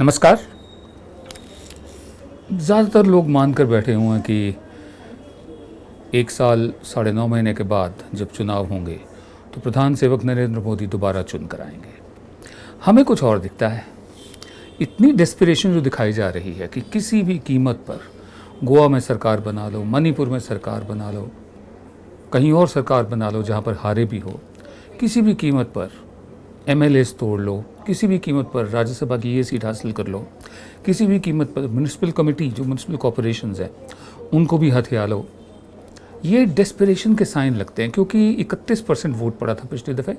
नमस्कार। ज़्यादातर लोग मानकर बैठे हुए हैं कि 1 साल 9.5 महीने के बाद जब चुनाव होंगे तो प्रधान सेवक नरेंद्र मोदी दोबारा चुन कर आएंगे। हमें कुछ और दिखता है। इतनी डेस्परेशन जो दिखाई जा रही है कि किसी भी कीमत पर गोवा में सरकार बना लो, मणिपुर में सरकार बना लो, कहीं और सरकार बना लो जहाँ पर हारे भी हो, किसी भी कीमत पर MLAs तोड़ लो, किसी भी कीमत पर राज्यसभा की ये सीट हासिल कर लो, किसी भी कीमत पर म्यूनिसिपल कमेटी जो म्यूनिसिपल कॉरपोरेशंस है उनको भी हथिया लो। ये डेस्परेशन के साइन लगते हैं क्योंकि 31% वोट पड़ा था पिछले दफ़े।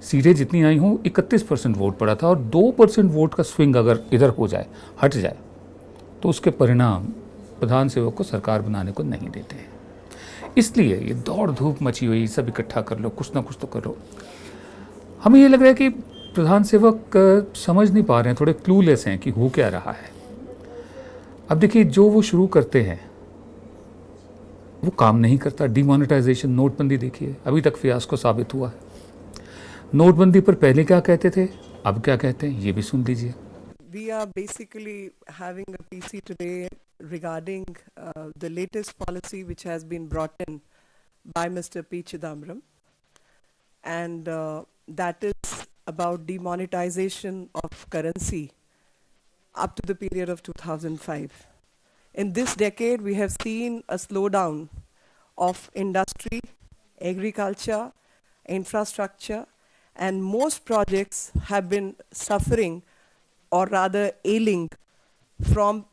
सीटें जितनी आई हों 31% वोट पड़ा था और 2% वोट का स्विंग अगर इधर हो जाए, हट जाए, तो उसके परिणाम प्रधान सेवक को सरकार बनाने को नहीं देते हैं। इसलिए ये दौड़ धूप मची हुई, सब इकट्ठा कर लो, कुछ ना कुछ तो करो। हमें ये लग रहा है कि प्रधान सेवक समझ नहीं पा रहे हैं, थोड़े क्लूलेस हैं कि हो क्या रहा है। अब देखिए, जो वो शुरू करते हैं वो काम नहीं करता। डिमोनेटाइजेशन, नोटबंदी देखिए, अभी तक फियास्को साबित हुआ है। नोटबंदी पर पहले क्या कहते थे, अब क्या कहते हैं, ये भी सुन लीजिए। We are basically having a PC today regarding the latest policy which has been brought in by Mr. P. Chidambaram, and that is about demonetization of currency up to the period of 2005. In this decade, we have seen a slowdown of industry, agriculture, infrastructure, and most projects have been suffering or rather ailing from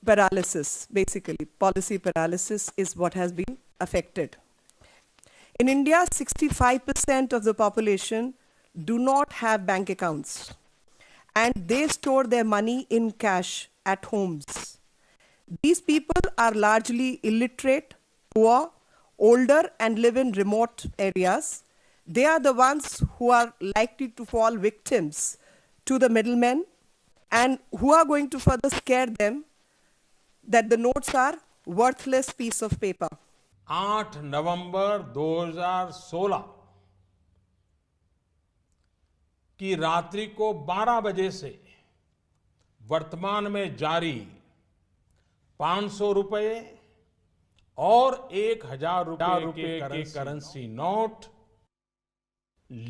paralysis. Basically, policy paralysis is what has been affected. In India, 65% of the population do not have bank accounts, and they store their money in cash at homes. These people are largely illiterate, poor, older, and live in remote areas. They are the ones who are likely to fall victims to the middlemen and who are going to further scare them that the notes are worthless piece of paper. 8 नवंबर 2016 की रात्रि को 12 बजे से वर्तमान में जारी 500 रुपए और 1000 रुपए के करेंसी नोट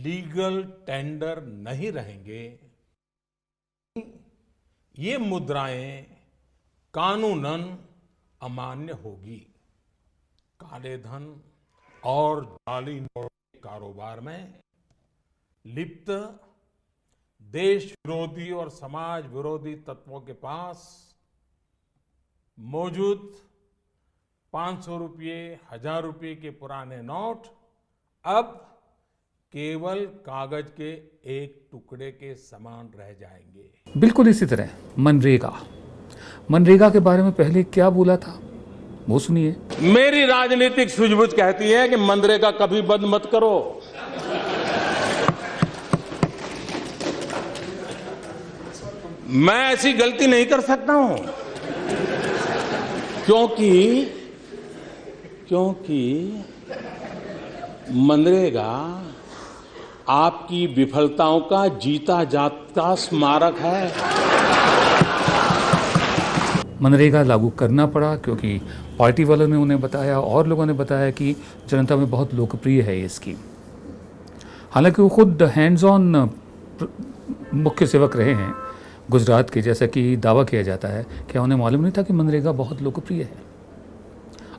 लीगल टेंडर नहीं रहेंगे। ये मुद्राएं कानूनन अमान्य होगी। काले धन और जाली नोट के कारोबार में लिप्त देश विरोधी और समाज विरोधी तत्वों के पास मौजूद 500 रुपये, 1000 रुपये के पुराने नोट अब केवल कागज के एक टुकड़े के समान रह जाएंगे। बिल्कुल इसी तरह मनरेगा के बारे में पहले क्या बोला था वो सुनिए। मेरी राजनीतिक सूझबूझ कहती है कि मनरेगा कभी बंद मत करो। मैं ऐसी गलती नहीं कर सकता हूं क्योंकि मनरेगा आपकी विफलताओं का जीता जागता स्मारक है। मनरेगा लागू करना पड़ा क्योंकि पार्टी वालों ने उन्हें बताया और लोगों ने बताया कि जनता में बहुत लोकप्रिय है ये स्कीम। हालांकि वो खुद हैंड्स ऑन मुख्य सेवक रहे हैं गुजरात के, जैसा कि दावा किया जाता है। क्या उन्हें मालूम नहीं था कि मनरेगा बहुत लोकप्रिय है?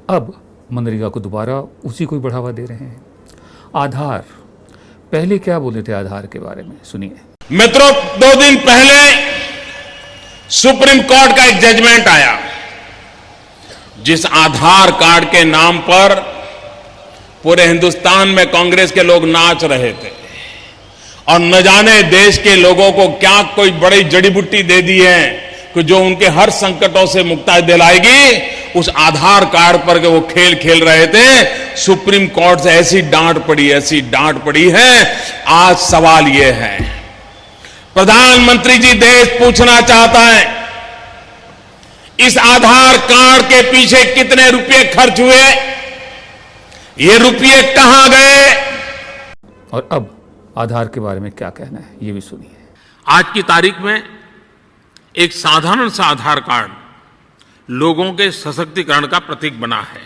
अब मनरेगा को दोबारा उसी को बढ़ावा दे रहे हैं। आधार, पहले क्या बोले थे आधार के बारे में, सुनिए। मित्रों, 2 दिन पहले सुप्रीम कोर्ट का एक जजमेंट आया जिस आधार कार्ड के नाम पर पूरे हिंदुस्तान में कांग्रेस के लोग नाच रहे थे और न जाने देश के लोगों को क्या कोई बड़ी जड़ी बूटी दे दी है कि जो उनके हर संकटों से मुक्ति दिलाएगी। उस आधार कार्ड पर के वो खेल खेल रहे थे। सुप्रीम कोर्ट से ऐसी डांट पड़ी है। आज सवाल ये है, प्रधानमंत्री जी देश पूछना चाहता है, इस आधार कार्ड के पीछे कितने रुपए खर्च हुए, ये रुपये कहां गए? और अब आधार के बारे में क्या कहना है, ये भी सुनिए। आज की तारीख में एक साधारण सा आधार कार्ड लोगों के सशक्तिकरण का प्रतीक बना है।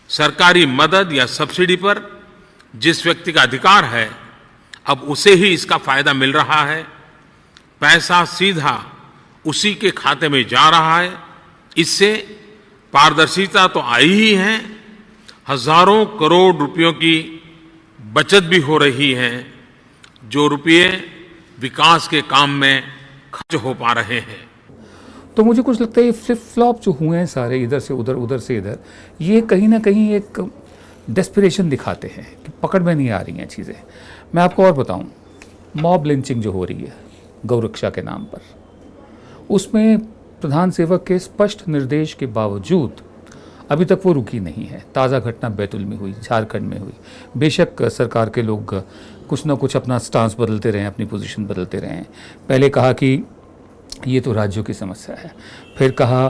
सरकारी मदद या सब्सिडी पर जिस व्यक्ति का अधिकार है, अब उसे ही इसका फायदा मिल रहा है। पैसा सीधा उसी के खाते में जा रहा है। इससे पारदर्शिता तो आई ही है, हजारों करोड़ रुपयों की बचत भी हो रही है, जो रुपये विकास के काम में खर्च हो पा रहे हैं। तो मुझे कुछ लगता है ये फ्लिप फ्लॉप जो हुए हैं सारे, इधर से उधर उधर से इधर, ये कहीं ना कहीं एक डेस्पिरेशन दिखाते हैं कि पकड़ में नहीं आ रही हैं चीज़ें। मैं आपको और बताऊं, मॉब लिंचिंग जो हो रही है गौरक्षा के नाम पर, उसमें प्रधान सेवक के स्पष्ट निर्देश के बावजूद अभी तक वो रुकी नहीं है। ताज़ा घटना बैतूल में हुई, झारखंड में हुई। बेशक सरकार के लोग कुछ ना कुछ अपना स्टांस बदलते रहे हैं, अपनी पोजीशन बदलते रहे हैं। पहले कहा कि ये तो राज्यों की समस्या है, फिर कहा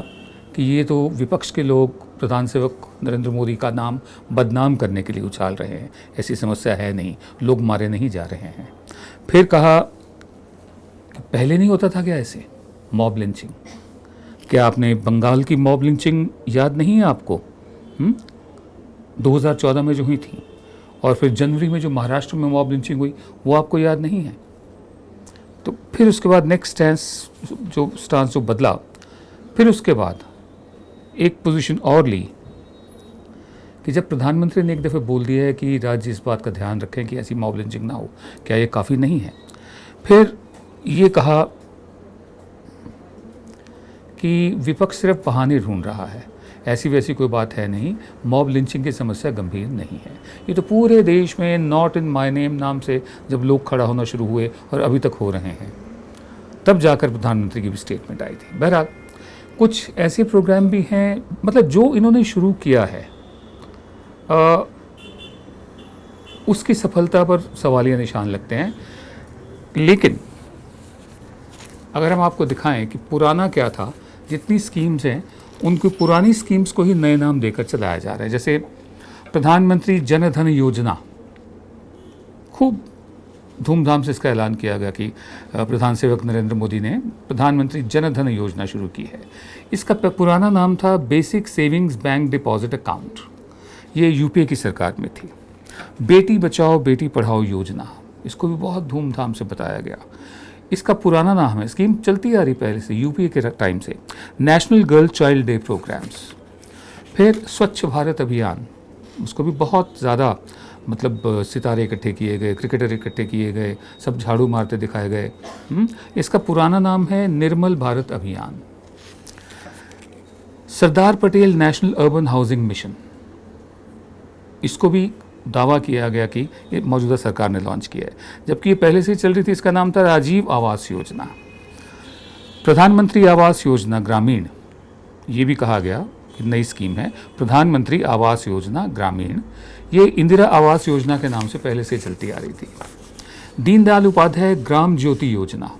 कि ये तो विपक्ष के लोग प्रधान सेवक नरेंद्र मोदी का नाम बदनाम करने के लिए उछाल रहे हैं, ऐसी समस्या है नहीं, लोग मारे नहीं जा रहे हैं। फिर कहा कि पहले नहीं होता था क्या ऐसे मॉब लिंचिंग? क्या आपने बंगाल की मॉब लिंचिंग याद नहीं है आपको? 2014 में जो हुई थी, और फिर जनवरी में जो महाराष्ट्र में मॉब लिंचिंग हुई, वो आपको याद नहीं है? तो फिर उसके बाद नेक्स्ट स्टांस जो बदला, फिर उसके बाद एक पोजीशन और ली कि जब प्रधानमंत्री ने एक दफ़े बोल दिया है कि राज्य इस बात का ध्यान रखें कि ऐसी मॉब लिंचिंग ना हो, क्या ये काफ़ी नहीं है? फिर ये कहा कि विपक्ष सिर्फ बहाने ढूंढ रहा है, ऐसी वैसी कोई बात है नहीं, मॉब लिंचिंग की समस्या गंभीर नहीं है। ये तो पूरे देश में नॉट इन माय नेम नाम से जब लोग खड़ा होना शुरू हुए और अभी तक हो रहे हैं, तब जाकर प्रधानमंत्री की भी स्टेटमेंट आई थी। बहरहाल कुछ ऐसे प्रोग्राम भी हैं, मतलब जो इन्होंने शुरू किया है उसकी सफलता पर सवालिया निशान लगते हैं। लेकिन अगर हम आपको दिखाएं कि पुराना क्या था, जितनी स्कीम्स हैं उनको पुरानी स्कीम्स को ही नए नाम देकर चलाया जा रहा है। जैसे प्रधानमंत्री जन धन योजना, खूब धूमधाम से इसका ऐलान किया गया कि प्रधान सेवक नरेंद्र मोदी ने प्रधानमंत्री जन धन योजना शुरू की है। इसका पुराना नाम था basic savings bank deposit account, ये यूपीए की सरकार में थी। बेटी बचाओ बेटी पढ़ाओ योजना, इसको भी बहुत धूमधाम से बताया गया। इसका पुराना नाम है, स्कीम चलती आ रही पहले से यूपीए के टाइम से, national girl child day programmes. फिर स्वच्छ भारत अभियान, उसको भी बहुत ज़्यादा मतलब सितारे इकट्ठे किए गए, क्रिकेटर इकट्ठे किए गए, सब झाड़ू मारते दिखाए गए। इसका पुराना नाम है Nirmal Bharat Abhiyan. Sardar Patel national urban housing mission, इसको भी दावा किया गया कि ये मौजूदा सरकार ने लॉन्च किया है, जबकि ये पहले से ही चल रही थी। इसका नाम था राजीव आवास योजना। प्रधानमंत्री आवास योजना ग्रामीण, ये भी कहा गया कि नई स्कीम है प्रधानमंत्री आवास योजना ग्रामीण। ये इंदिरा आवास योजना के नाम से पहले से चलती आ रही थी। दीनदयाल उपाध्याय ग्राम ज्योति योजना,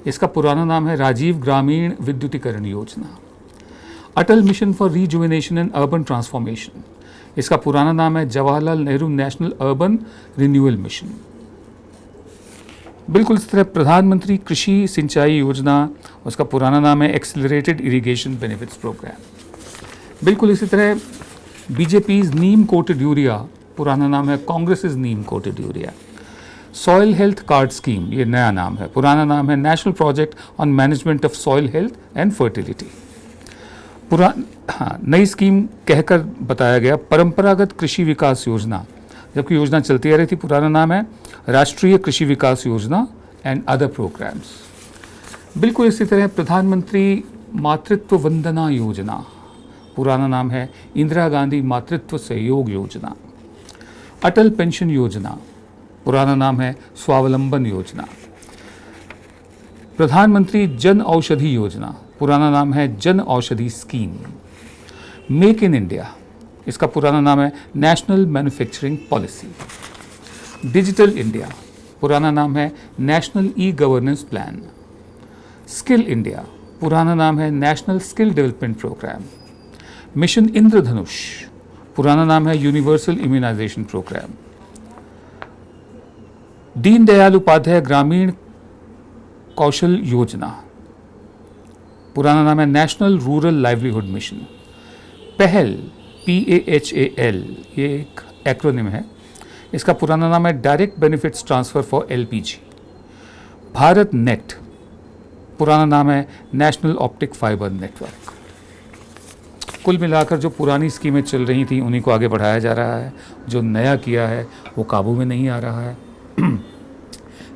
इसका पुराना नाम है राजीव ग्रामीण विद्युतीकरण योजना। Atal mission for rejuvenation and urban transformation, इसका पुराना नाम है Jawaharlal Nehru national urban renewal mission. बिल्कुल इस तरह प्रधानमंत्री कृषि सिंचाई योजना, उसका पुराना नाम है एक्सेलरेटेड इरिगेशन बेनिफिट्स प्रोग्राम। बिल्कुल इसी तरह बीजेपीज नीम कोटेड यूरिया, पुराना नाम है Congress's neem coated urea. Soil health card scheme, ये नया नाम है, पुराना नाम है national project on management of soil health and fertility. नई स्कीम कहकर बताया गया परंपरागत कृषि विकास योजना, जबकि योजना चलती आ रही थी। पुराना नाम है राष्ट्रीय कृषि विकास योजना एंड अदर प्रोग्राम्स। बिल्कुल इसी तरह प्रधानमंत्री मातृत्व वंदना योजना, पुराना नाम है इंदिरा गांधी मातृत्व सहयोग योजना। अटल पेंशन योजना, पुराना नाम है स्वावलंबन योजना। प्रधानमंत्री जन औषधि योजना, पुराना नाम है Jan Aushadhi scheme. Make in India, इसका पुराना नाम है national manufacturing policy. Digital India, पुराना नाम है national e governance plan. Skill India, पुराना नाम है national skill development programme. Mission Indradhanush, पुराना नाम है universal immunisation programme. Deendayal Upadhyaya ग्रामीण कौशल योजना, पुराना नाम है national rural livelihood mission. Pahal, PAHAL, ये एक एक्रोनिम है, इसका पुराना नाम है direct benefits transfer for LPG। Bharat net, पुराना नाम है नेशनल ऑप्टिक फाइबर नेटवर्क। कुल मिलाकर जो पुरानी स्कीमें चल रही थी उन्हीं को आगे बढ़ाया जा रहा है, जो नया किया है वो काबू में नहीं आ रहा है।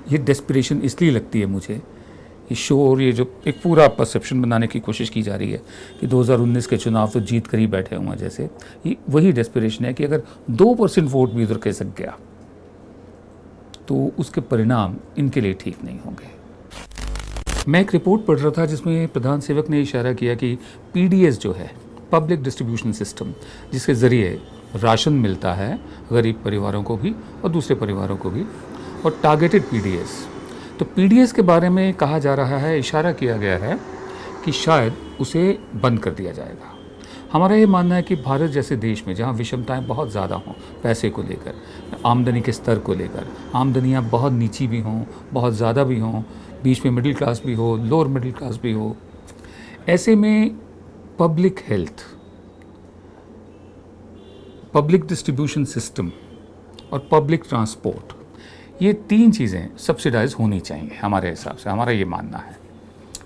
ये डेस्परेशन इसलिए लगती है मुझे, ये शो और ये जो एक पूरा परसेप्शन बनाने की कोशिश की जा रही है कि 2019 के चुनाव तो जीत कर ही बैठे हुए हैं जैसे, ये वही डेस्परेशन है कि अगर 2% वोट भी उधर खिसक गया तो उसके परिणाम इनके लिए ठीक नहीं होंगे। मैं एक रिपोर्ट पढ़ रहा था जिसमें प्रधान सेवक ने इशारा किया कि PDS जो है, पब्लिक डिस्ट्रीब्यूशन सिस्टम, जिसके ज़रिए राशन मिलता है गरीब परिवारों को भी और दूसरे परिवारों को भी, और टारगेटेड PDS, तो PDS के बारे में कहा जा रहा है, इशारा किया गया है कि शायद उसे बंद कर दिया जाएगा। हमारा ये मानना है कि भारत जैसे देश में जहाँ विषमताएं बहुत ज़्यादा हों, पैसे को लेकर, आमदनी के स्तर को लेकर, आमदनियाँ बहुत नीची भी हों, बहुत ज़्यादा भी हों, बीच में मिडिल क्लास भी हो, लोअर मिडिल क्लास भी हो, ऐसे में public health, public distribution system और पब्लिक ट्रांसपोर्ट, ये 3 चीज़ें सब्सिडाइज होनी चाहिए हमारे हिसाब से। हमारा ये मानना है,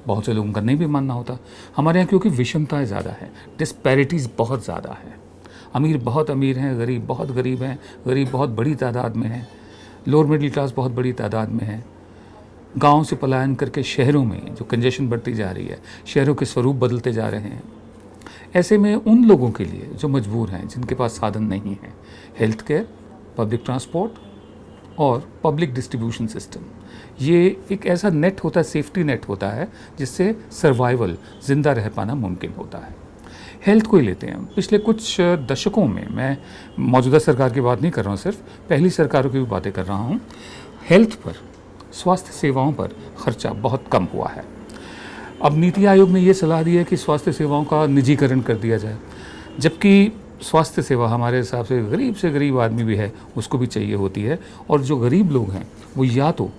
बहुत से लोगों का नहीं भी मानना होता हमारे यहाँ, क्योंकि विषमताएं ज़्यादा है, डिस्पैरिटीज़ बहुत ज़्यादा है। अमीर बहुत अमीर हैं, गरीब बहुत गरीब हैं, गरीब बहुत बड़ी तादाद में है, लोअर मिडिल क्लास बहुत बड़ी तादाद में है। गांव से पलायन करके शहरों में जो कंजेशन बढ़ती जा रही है, शहरों के स्वरूप बदलते जा रहे हैं। ऐसे में उन लोगों के लिए जो मजबूर हैं, जिनके पास साधन नहीं है, हेल्थ केयर, पब्लिक ट्रांसपोर्ट और पब्लिक डिस्ट्रीब्यूशन सिस्टम, ये एक ऐसा नेट होता है, सेफ्टी नेट होता है, जिससे सर्वाइवल, जिंदा रह पाना मुमकिन होता है। हेल्थ को ही लेते हैं, पिछले कुछ दशकों में, मैं मौजूदा सरकार की बात नहीं कर रहा हूँ, सिर्फ पहली सरकारों की भी बातें कर रहा हूँ, हेल्थ पर, स्वास्थ्य सेवाओं पर खर्चा बहुत कम हुआ है। अब नीति आयोग ने ये सलाह दी है कि स्वास्थ्य सेवाओं का निजीकरण कर दिया जाए, जबकि स्वास्थ्य सेवा हमारे हिसाब से गरीब आदमी भी है उसको भी चाहिए होती है, और जो गरीब लोग हैं वो या तो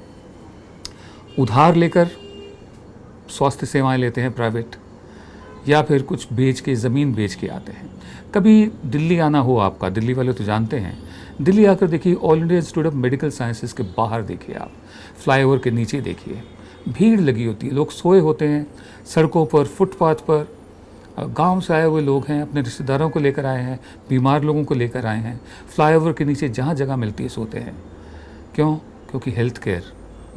उधार लेकर स्वास्थ्य सेवाएं लेते हैं प्राइवेट, या फिर कुछ बेच के, ज़मीन बेच के आते हैं। कभी दिल्ली आना हो आपका, दिल्ली वाले तो जानते हैं, दिल्ली आकर देखिए, all India institute of medical sciences के बाहर देखिए, आप फ्लाईओवर के नीचे देखिए, भीड़ लगी होती है, लोग सोए होते हैं सड़कों पर, फुटपाथ पर। गांव से आए हुए लोग हैं, अपने रिश्तेदारों को लेकर आए हैं, बीमार लोगों को लेकर आए हैं, फ्लाईओवर के नीचे जहाँ जगह मिलती है सोते हैं। क्यों? क्योंकि हेल्थ केयर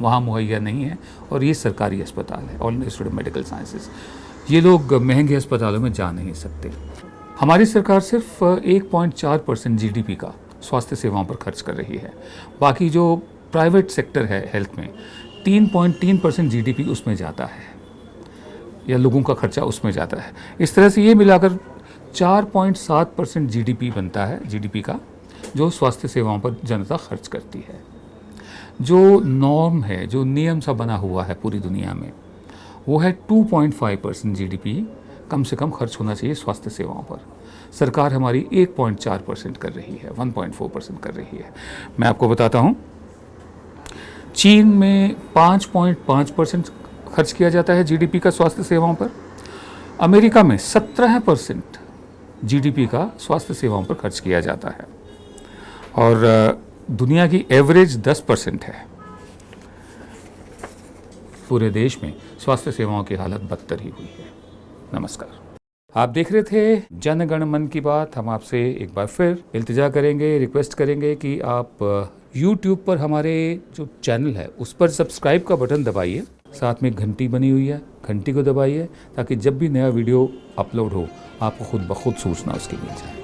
वहाँ मुहैया नहीं है, और ये सरकारी अस्पताल है, all India institute of medical sciences. ये लोग महंगे अस्पतालों में जा नहीं सकते। हमारी सरकार सिर्फ 1.4% GDP का स्वास्थ्य सेवाओं पर खर्च कर रही है। बाकी जो प्राइवेट सेक्टर है हेल्थ में, 3.3% GDP उसमें जाता है, या लोगों का खर्चा उसमें जाता है। इस तरह से ये मिलाकर 4.7% GDP बनता है, GDP का, जो स्वास्थ्य सेवाओं पर जनता खर्च करती है। जो नॉर्म है, जो नियम सा बना हुआ है पूरी दुनिया में, वो है 2.5% GDP कम से कम खर्च होना चाहिए स्वास्थ्य सेवाओं पर। सरकार हमारी 1.4% कर रही है, 1.4% कर रही है। मैं आपको बताता हूँ, चीन में 5.5% खर्च किया जाता है GDP का स्वास्थ्य सेवाओं पर। अमेरिका में 17% GDP का स्वास्थ्य सेवाओं पर खर्च किया जाता है, और दुनिया की एवरेज 10% है। पूरे देश में स्वास्थ्य सेवाओं की हालत बदतर ही हुई है। नमस्कार, आप देख रहे थे जन गण मन की बात। हम आपसे एक बार फिर इल्तिजा करेंगे, रिक्वेस्ट करेंगे कि आप YouTube पर हमारे जो चैनल है उस पर सब्सक्राइब का बटन दबाइए, साथ में घंटी बनी हुई है, घंटी को दबाइए, ताकि जब भी नया वीडियो अपलोड हो आपको खुद ब खुद सूचना उसकी मिल जाए।